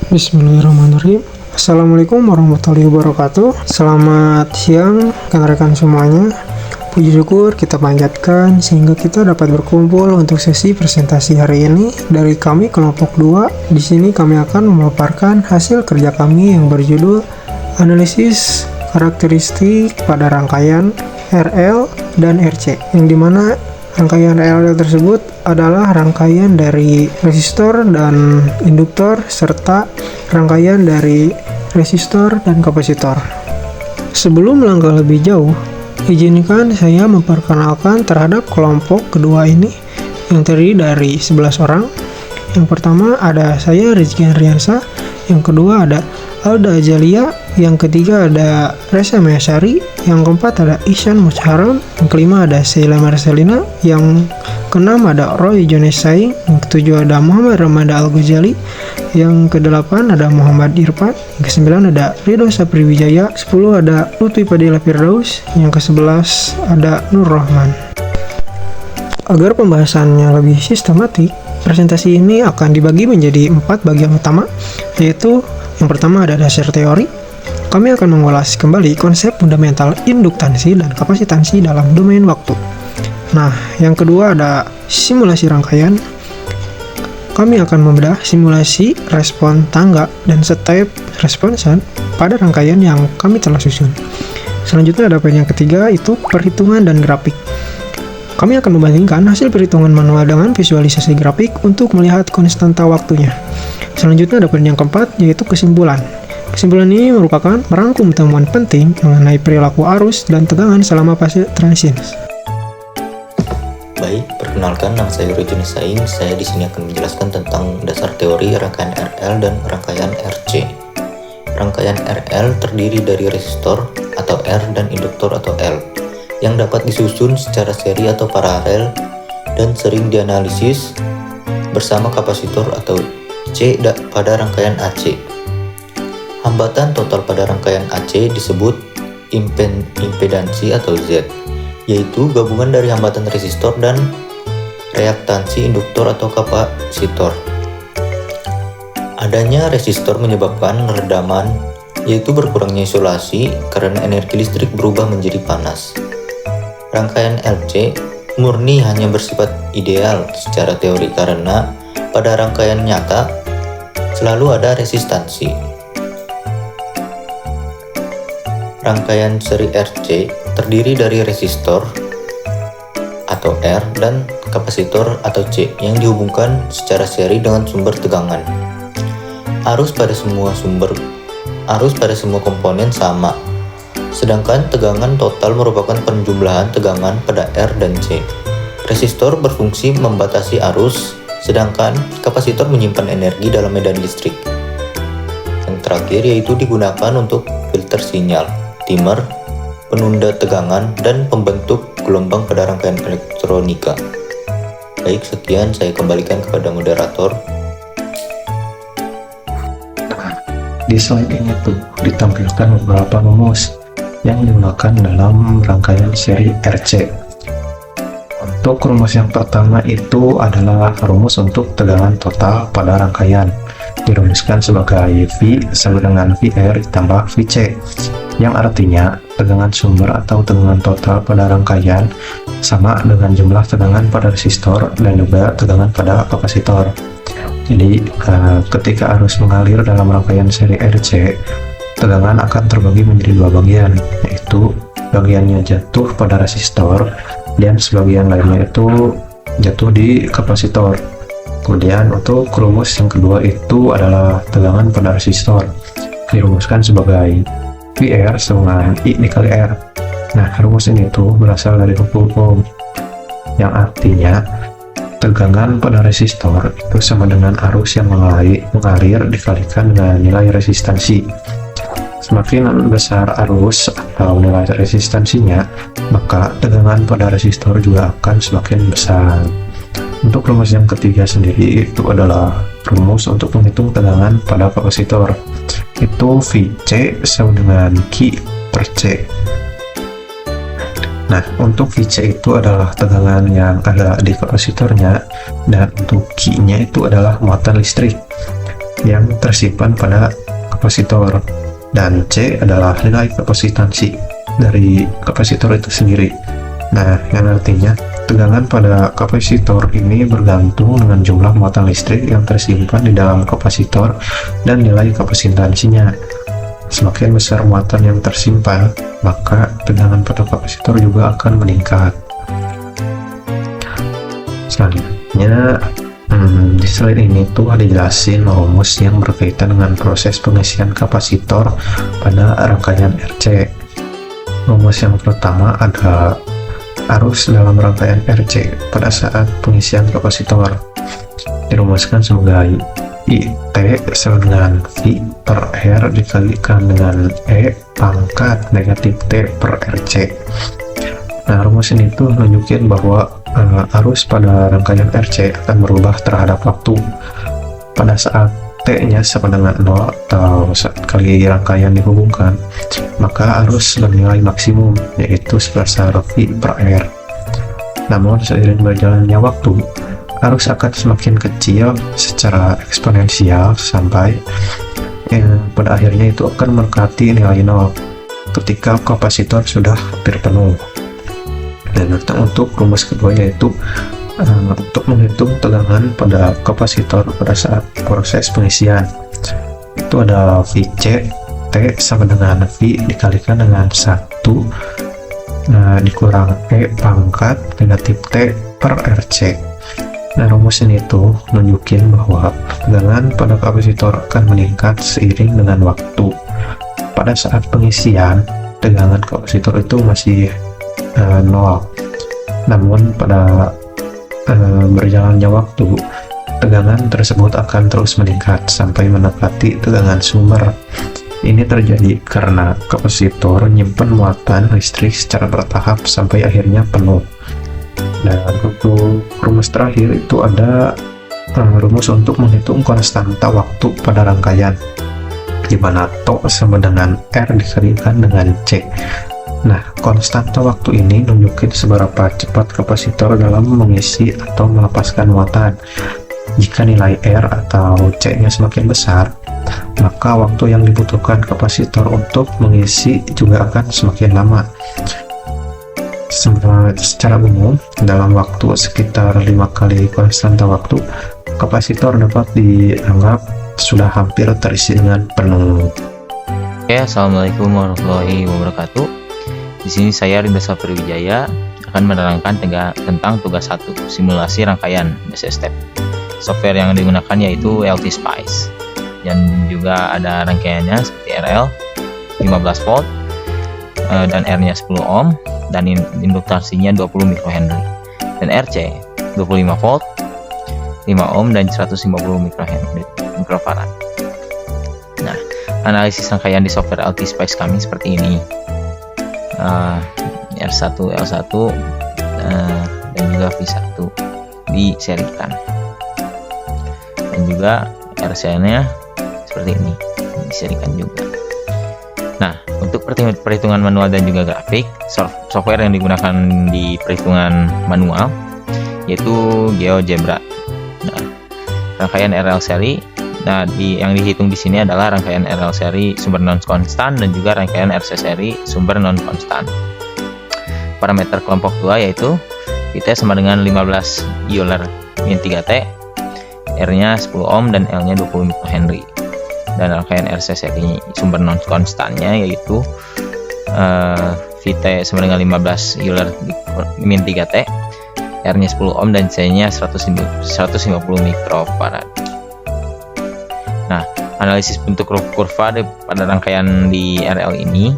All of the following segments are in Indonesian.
Bismillahirrahmanirrahim. Assalamualaikum warahmatullahi wabarakatuh. Selamat siang rekan-rekan semuanya. Puji syukur kita panjatkan sehingga kita dapat berkumpul untuk sesi presentasi hari ini dari kami kelompok 2. Di sini kami akan memaparkan hasil kerja kami yang berjudul analisis karakteristik pada rangkaian RL dan RC, yang dimana rangkaian RL tersebut adalah rangkaian dari resistor dan induktor serta rangkaian dari resistor dan kapasitor. Sebelum melangkah lebih jauh, izinkan saya memperkenalkan terhadap kelompok kedua ini yang terdiri dari 11 orang. Yang pertama ada saya Rizky Andriansa, yang kedua ada Alda Azalia, yang ketiga ada Reza Mayasari, yang keempat ada Ihsan Mucharam, yang kelima ada Sheila Marcelina, yang keenam ada Roy Jones Saing, yang ketujuh ada Muhammad Ramada Al-Ghazali, yang kedelapan ada Muhammad Irfan, yang kesembilan ada Ridho Sapri Wijaya, 10 ada Lutfi Padilla Firdaus, yang ke-11 ada Nur Rahman. Agar pembahasannya lebih sistematik, presentasi ini akan dibagi menjadi 4 bagian utama, yaitu yang pertama ada dasar teori. Kami akan mengulas kembali konsep fundamental induktansi dan kapasitansi dalam domain waktu. Nah, yang kedua ada simulasi rangkaian. Kami akan membedah simulasi respon tangga dan step responsan pada rangkaian yang kami telah susun. Selanjutnya ada poin yang ketiga, itu perhitungan dan grafik. Kami akan membandingkan hasil perhitungan manual dengan visualisasi grafik untuk melihat konstanta waktunya. Selanjutnya ada poin yang keempat, yaitu kesimpulan. Kesimpulan ini merupakan merangkum temuan penting mengenai perilaku arus dan tegangan selama fase transient. Baik, perkenalkan, nama saya Roy Jones Saing. Saya di sini akan menjelaskan tentang dasar teori rangkaian RL dan rangkaian RC. Rangkaian RL terdiri dari resistor atau R dan induktor atau L, yang dapat disusun secara seri atau paralel dan sering dianalisis bersama kapasitor atau C pada rangkaian AC. Hambatan total pada rangkaian AC disebut impedansi atau Z, yaitu gabungan dari hambatan resistor dan reaktansi induktor atau kapasitor. Adanya resistor menyebabkan redaman, yaitu berkurangnya isolasi karena energi listrik berubah menjadi panas. Rangkaian LC murni hanya bersifat ideal secara teori karena pada rangkaian nyata selalu ada resistansi. Rangkaian seri RC terdiri dari resistor atau R dan kapasitor atau C yang dihubungkan secara seri dengan sumber tegangan. Arus pada semua komponen sama, sedangkan tegangan total merupakan penjumlahan tegangan pada R dan C. Resistor berfungsi membatasi arus, sedangkan kapasitor menyimpan energi dalam medan listrik. Yang terakhir yaitu digunakan untuk filter sinyal, timer, penunda tegangan, dan pembentuk gelombang pada rangkaian elektronika. Baik, sekian, saya kembalikan kepada moderator. Di slide ini tuh ditampilkan beberapa rumus yang digunakan dalam rangkaian seri RC. Untuk rumus yang pertama itu adalah rumus untuk tegangan total pada rangkaian. Dirumuskan sebagai V sama dengan VR ditambah VC, yang artinya tegangan sumber atau tegangan total pada rangkaian sama dengan jumlah tegangan pada resistor dan juga tegangan pada kapasitor. Jadi ketika arus mengalir dalam rangkaian seri RC, tegangan akan terbagi menjadi dua bagian, yaitu bagiannya jatuh pada resistor dan sebagian lainnya itu jatuh di kapasitor. Kemudian untuk rumus yang kedua itu adalah tegangan pada resistor, dirumuskan sebagai VR sama I dikali R. Nah, rumus ini itu berasal dari hukum Ohm, yang artinya tegangan pada resistor itu sama dengan arus yang mengalir dikalikan dengan nilai resistansi. Semakin besar arus atau nilai resistansinya, maka tegangan pada resistor juga akan semakin besar. Untuk rumus yang ketiga sendiri itu adalah rumus untuk menghitung tegangan pada kapasitor. Itu VC sama dengan Q per C. Nah, untuk VC itu adalah tegangan yang ada di kapasitornya, dan untuk Q-nya itu adalah muatan listrik. yang tersimpan pada kapasitor, dan C adalah nilai kapasitansi dari kapasitor itu sendiri. Nah, yang artinya tegangan pada kapasitor ini bergantung dengan jumlah muatan listrik yang tersimpan di dalam kapasitor dan nilai kapasitansinya. Semakin besar muatan yang tersimpan, maka tegangan pada kapasitor juga akan meningkat. Selanjutnya, di slide ini tuh ada jelasin rumus yang berkaitan dengan proses pengisian kapasitor pada rangkaian RC. Rumus yang pertama ada arus dalam rangkaian RC pada saat pengisian kapasitor. Dirumuskan sebagai IT sama dengan V per R dikalikan dengan E pangkat negatif T per RC. Nah, rumus ini tuh nunjukin bahwa arus pada rangkaian RC akan berubah terhadap waktu. Pada saat T-nya sama dengan 0 atau saat kali rangkaian dihubungkan, maka arus bernilai maksimum, yaitu sebesar V per R. Namun seiring berjalannya waktu, arus akan semakin kecil secara eksponensial sampai pada akhirnya itu akan mendekati nilai 0 ketika kapasitor sudah hampir penuh. Dan untuk rumus kedua yaitu untuk menghitung tegangan pada kapasitor pada saat proses pengisian, itu ada VC T sama dengan V dikalikan dengan 1 dikurang E pangkat negatif T per RC. Nah, rumus ini tuh nunjukin bahwa tegangan pada kapasitor akan meningkat seiring dengan waktu. Pada saat pengisian, tegangan kapasitor itu masih 0. Namun pada berjalannya waktu, tegangan tersebut akan terus meningkat sampai mendekati tegangan sumber. Ini terjadi karena kapasitor menyimpan muatan listrik secara bertahap sampai akhirnya penuh. Dan untuk rumus terakhir itu ada rumus untuk menghitung konstanta waktu pada rangkaian, di mana T sama dengan R dikalikan dengan C. Nah, konstanta waktu ini nunjukin seberapa cepat kapasitor dalam mengisi atau melepaskan muatan. Jika nilai R atau C-nya semakin besar, maka waktu yang dibutuhkan kapasitor untuk mengisi juga akan semakin lama. Secara umum, dalam waktu sekitar 5 kali konstanta waktu, kapasitor dapat dianggap sudah hampir terisi dengan penuh. Oke, assalamualaikum warahmatullahi wabarakatuh. Di sini saya Rinda Safriwijaya akan menerangkan tentang tugas 1, simulasi rangkaian basic step. Software yang digunakan yaitu LT Spice, dan juga ada rangkaiannya seperti RL 15 volt dan R-nya 10 ohm dan induktasinya 20 microhenry, dan RC 25 volt 5 ohm dan 150 microfarad. Nah, analisis rangkaian di software LT Spice kami seperti ini. R1, L1 dan juga V1 diserikan, dan juga RC-nya seperti ini diserikan juga. Nah, untuk perhitungan manual dan juga grafik, software yang digunakan di perhitungan manual yaitu GeoGebra. Nah, rangkaian RL seri, yang dihitung di sini adalah rangkaian RL seri sumber non konstan dan juga rangkaian RC seri sumber non konstan. Parameter kelompok 2 yaitu VT sama dengan 15 Euler min 3T, R-nya 10 ohm dan L-nya 20 microhenry. Dan rangkaian RC seri sumber non konstannya yaitu VT sama dengan 15 Euler min 3T, R-nya 10 ohm dan C-nya 150 microfarad. Nah, analisis bentuk kurva pada rangkaian di RL ini.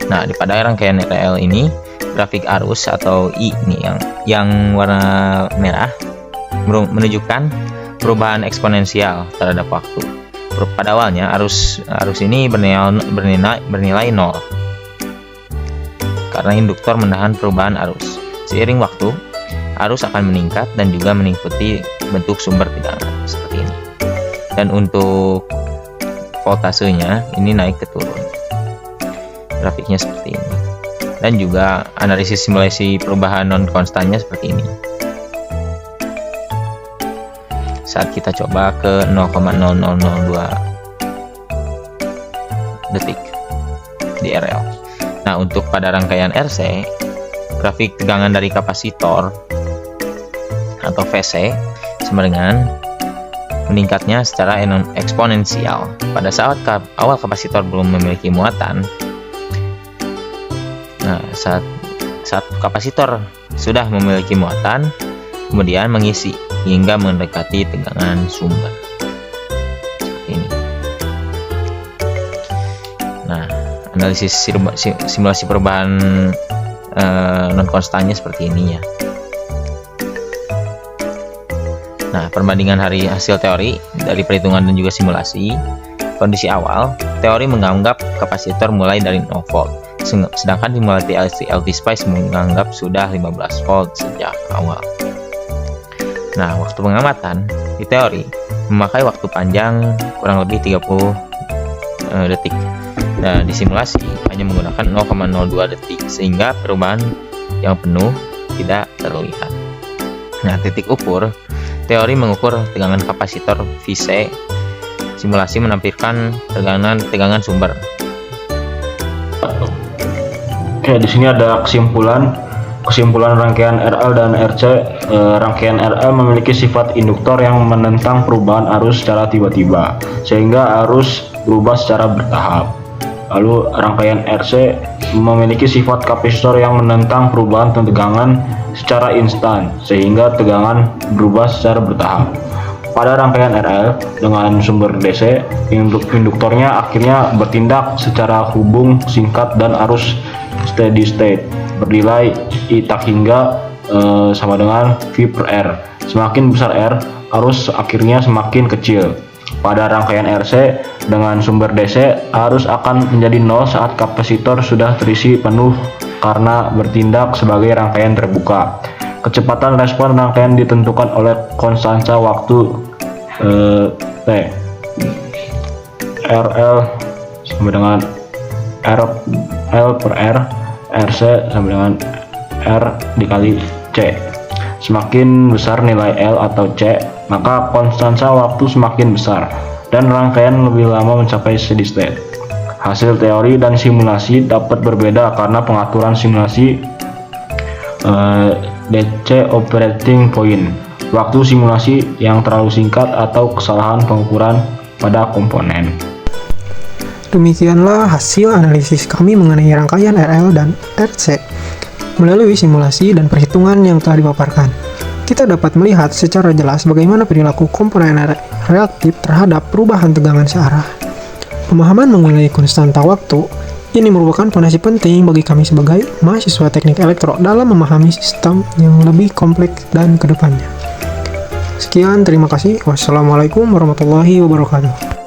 Nah, pada rangkaian RL ini, grafik arus atau I ini yang warna merah menunjukkan perubahan eksponensial terhadap waktu. Pada awalnya arus ini bernilai 0 karena induktor menahan perubahan arus. Seiring waktu, arus akan meningkat dan juga mengikuti bentuk sumber tegangan seperti ini. Dan untuk voltasenya ini naik ke turun, grafiknya seperti ini. Dan juga analisis simulasi perubahan non konstannya seperti ini. saat kita coba ke 0,0002 detik di RL. Nah, untuk pada rangkaian RC, grafik tegangan dari kapasitor atau VC sama dengan meningkatnya secara eksponensial. Pada saat awal kapasitor belum memiliki muatan, nah saat kapasitor sudah memiliki muatan, kemudian mengisi hingga mendekati tegangan sumber seperti ini. Nah, analisis simulasi perubahan non konstannya seperti ini ya. Nah, perbandingan hasil teori dari perhitungan dan juga simulasi. Kondisi awal, teori menganggap kapasitor mulai dari 0 volt, sedangkan simulasi LT-Spice menganggap sudah 15 volt sejak awal. Nah, waktu pengamatan di teori memakai waktu panjang kurang lebih 30 detik. Nah, di simulasi hanya menggunakan 0,02 detik sehingga perubahan yang penuh tidak terlihat. Nah, titik ukur teori mengukur tegangan kapasitor VC. Simulasi menampilkan tegangan sumber. Oke, di sini ada kesimpulan rangkaian RL dan RC. Rangkaian RL memiliki sifat induktor yang menentang perubahan arus secara tiba-tiba, sehingga arus berubah secara bertahap. Lalu rangkaian RC memiliki sifat kapasitor yang menentang perubahan tegangan secara instan, sehingga tegangan berubah secara bertahap. Pada rangkaian RL dengan sumber DC, induktornya akhirnya bertindak secara hubung singkat dan arus steady state bernilai I tak hingga sama dengan V per R. Semakin besar R, arus akhirnya semakin kecil. Pada rangkaian RC dengan sumber DC, arus akan menjadi 0 saat kapasitor sudah terisi penuh karena bertindak sebagai rangkaian terbuka. Kecepatan respon rangkaian ditentukan oleh konstansa waktu T. RL sama dengan L per R, RC sama dengan R dikali C. Semakin besar nilai L atau C, maka konstansa waktu semakin besar dan rangkaian lebih lama mencapai steady state. Hasil teori dan simulasi dapat berbeda karena pengaturan simulasi DC operating point, waktu simulasi yang terlalu singkat atau kesalahan pengukuran pada komponen. Demikianlah hasil analisis kami mengenai rangkaian RL dan RC. Melalui simulasi dan perhitungan yang telah dipaparkan, kita dapat melihat secara jelas bagaimana perilaku komponen reaktif terhadap perubahan tegangan searah. Pemahaman mengenai konstanta waktu ini merupakan fondasi penting bagi kami sebagai mahasiswa teknik elektro dalam memahami sistem yang lebih kompleks dan kedepannya. Sekian, terima kasih. Wassalamualaikum warahmatullahi wabarakatuh.